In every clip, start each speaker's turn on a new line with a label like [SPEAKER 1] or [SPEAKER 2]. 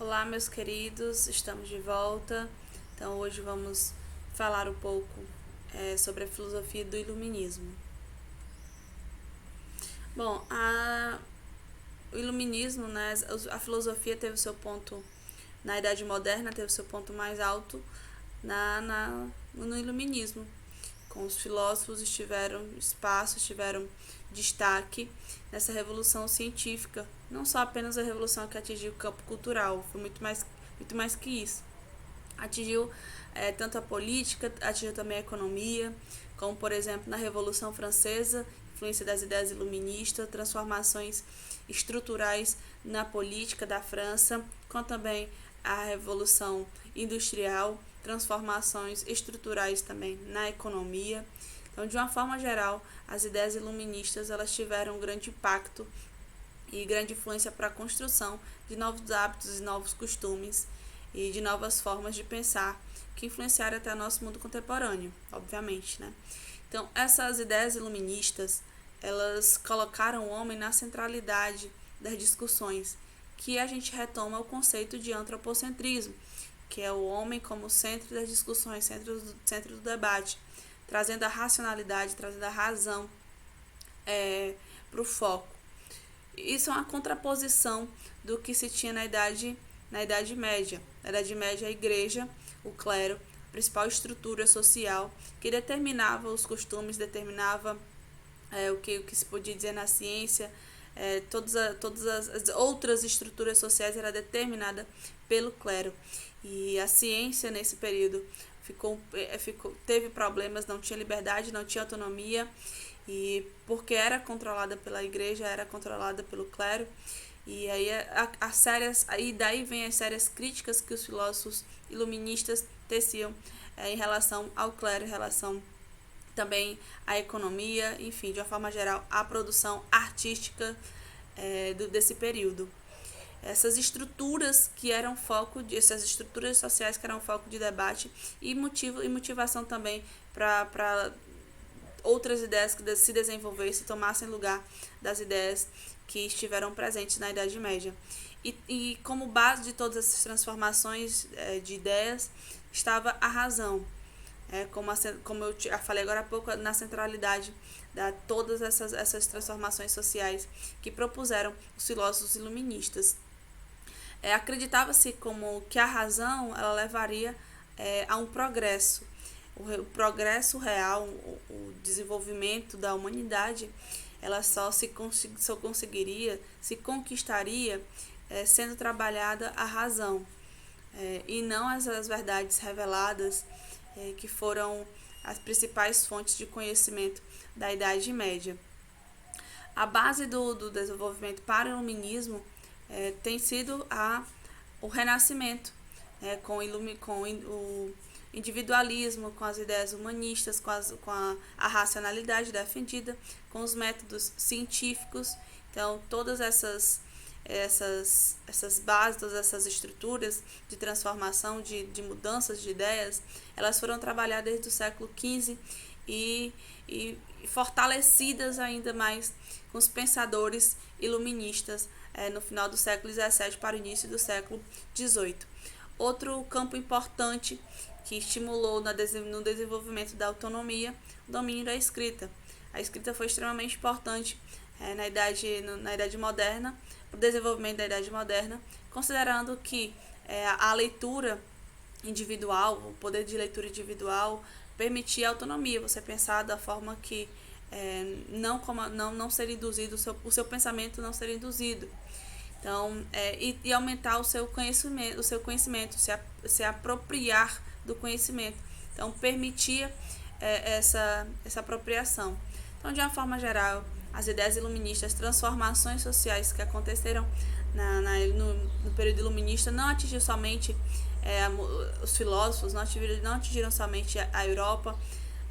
[SPEAKER 1] Olá, meus queridos, estamos de volta. Então, hoje vamos falar um pouco sobre a filosofia do Iluminismo. Bom, o Iluminismo, né, a filosofia teve o seu ponto na Idade Moderna, teve o seu ponto mais alto no Iluminismo. Com os filósofos tiveram destaque nessa revolução científica, não só apenas a revolução que atingiu o campo cultural, foi muito mais que isso. Atingiu tanto a política, atingiu também a economia, como por exemplo na Revolução Francesa, influência das ideias iluministas, transformações estruturais na política da França, como também a Revolução Industrial, transformações estruturais também na economia. Então, de uma forma geral, as ideias iluministas elas tiveram um grande impacto e grande influência para a construção de novos hábitos e novos costumes e de novas formas de pensar que influenciaram até o nosso mundo contemporâneo, obviamente, né? Então, essas ideias iluministas, elas colocaram o homem na centralidade das discussões, que a gente retoma o conceito de antropocentrismo, que é o homem como centro das discussões, centro do debate, trazendo a racionalidade, trazendo a razão para o foco. Isso é uma contraposição do que se tinha na Idade Média. Na Idade Média, a igreja, o clero, a principal estrutura social que determinava os costumes, determinava o que se podia dizer na ciência, todas as outras estruturas sociais era determinada pelo clero. E a ciência, nesse período, teve problemas, não tinha liberdade, não tinha autonomia, e porque era controlada pela igreja, era controlada pelo clero, e aí daí vem as sérias críticas que os filósofos iluministas teciam em relação ao clero, em relação também à economia, enfim, de uma forma geral, à produção artística desse período. Essas estruturas essas estruturas sociais que eram foco de debate e motivação também para outras ideias que se desenvolvessem, tomassem lugar das ideias que estiveram presentes na Idade Média. E como base de todas essas transformações de ideias estava a razão, como eu falei agora há pouco, na centralidade de todas essas transformações sociais que propuseram os filósofos iluministas. Acreditava-se como que a razão ela levaria a um progresso. O progresso real, o desenvolvimento da humanidade, ela só conseguiria, se conquistaria sendo trabalhada a razão, e não as verdades reveladas, que foram as principais fontes de conhecimento da Idade Média. A base do desenvolvimento para o iluminismo tem sido o Renascimento, com o individualismo, com as ideias humanistas, com a racionalidade defendida, com os métodos científicos. Então, todas essas bases, todas essas estruturas de transformação, de mudanças de ideias, elas foram trabalhadas desde o século XV e fortalecidas ainda mais com os pensadores iluministas no final do século XVII para o início do século XVIII. Outro campo importante que estimulou no desenvolvimento da autonomia, o domínio da escrita. A escrita foi extremamente importante na Idade Moderna, para o desenvolvimento da Idade Moderna, considerando que a leitura individual, o poder de leitura individual, permitia a autonomia, você pensar da forma que não ser induzido, o seu pensamento não ser induzido. Então, e aumentar o seu conhecimento, se apropriar do conhecimento. Então, permitia essa apropriação. Então, de uma forma geral, as ideias iluministas, as transformações sociais que aconteceram no período iluminista não atingiu somente os filósofos, não atingiram somente a Europa,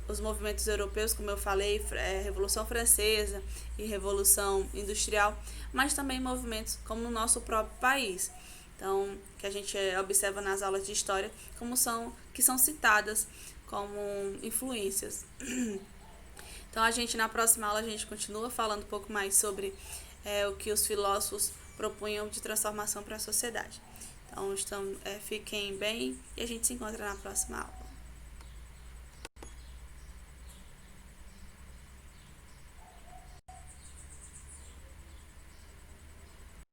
[SPEAKER 1] os movimentos europeus, como eu falei, Revolução Francesa e Revolução Industrial, mas também movimentos como no nosso próprio país. Então, que a gente observa nas aulas de história, que são citadas como influências. Então, na próxima aula, a gente continua falando um pouco mais sobre o que os filósofos propunham de transformação para a sociedade. Então, fiquem bem e a gente se encontra na próxima aula.